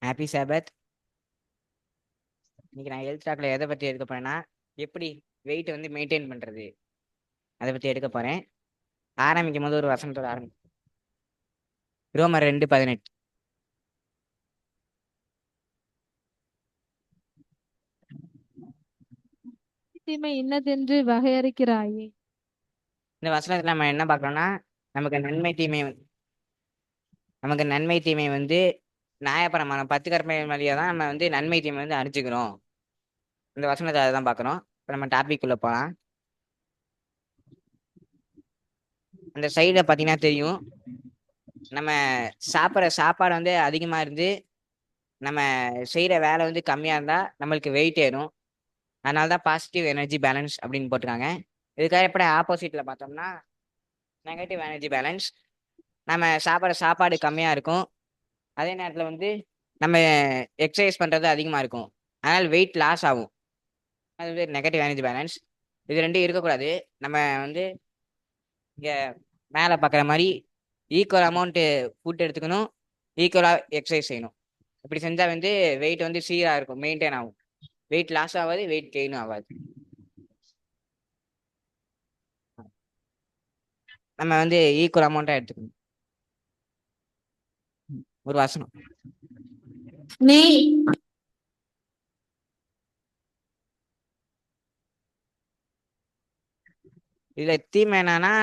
Happy சாபத். இன்னைக்கு நான் health டாக்ல எதை பற்றி எடுக்க போறேன்னா, எப்படி வெயிட் வந்து மெயின்டைன் பண்றது அதை பற்றி எடுக்க போறேன். ஆரம்பிக்கும் போது ஒரு வசனத்தோட ஆரம்பி. ரோமர் 2:18. தீமை இன்னதென்று வகையறுக்கிறாயே. இந்த வசனத்துல நம்ம என்ன பார்க்கறோம்னா, நமக்கு நன்மை தீமை வந்து நியாயப்பிரமாணம் 10 கற்பனைகள் வழியா தான் நம்ம வந்து நன்மை தீமை வந்து அறிஞ்சுக்கிறோம். இந்த வசனத்தை அதை தான் பார்க்குறோம். இப்போ நம்ம டாபிக் உள்ள போகலாம். அந்த சைடில் பார்த்தீங்கன்னா தெரியும், நம்ம சாப்பிட்ற சாப்பாடு வந்து அதிகமாக இருந்து நம்ம செய்கிற வேலை வந்து கம்மியாக இருந்தால் நம்மளுக்கு வெயிட் ஏறும். அதனால தான் பாசிட்டிவ் எனர்ஜி பேலன்ஸ் அப்படின்னு போட்டிருக்காங்க. இதுக்காக எப்படி ஆப்போசிட்டில் பார்த்தோம்னா நெகட்டிவ் எனர்ஜி பேலன்ஸ். நம்ம சாப்பிட்ற சாப்பாடு கம்மியாக இருக்கும், அதே நேரத்தில் வந்து நம்ம எக்ஸசைஸ் பண்ணுறது அதிகமாக இருக்கும், அதனால் வெயிட் லாஸ் ஆகும். அது வந்து நெகட்டிவ் எனர்ஜி பேலன்ஸ். இது ரெண்டும் இருக்கக்கூடாது. நம்ம வந்து இங்கே மேலே பார்க்குற மாதிரி ஈக்குவல் அமௌண்ட்டு ஃபுட் எடுத்துக்கணும், ஈக்குவலாக எக்ஸசைஸ் செய்யணும். இப்படி செஞ்சால் வந்து வெயிட் வந்து சீராக இருக்கும், மெயின்டைன் ஆகும். வெயிட் லாஸ் ஆகாது, வெயிட் கெயினும் ஆகாது. நம்ம வந்து ஈக்குவல் அமௌண்ட்டாக எடுத்துக்கணும். ஒரு வசனம். நீ இதில் தீமை என்னன்னா,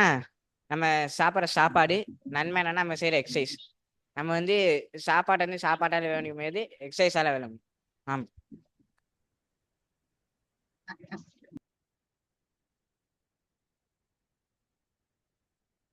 நம்ம சாப்பிட்ற சாப்பாடு, நன்மை என்னன்னா நம்ம செய்கிற எக்ஸசைஸ். நம்ம வந்து சாப்பாட்டை வந்து சாப்பாட்டால் வேணும் போது எக்ஸசைஸால் வேணும். ஆமாம்.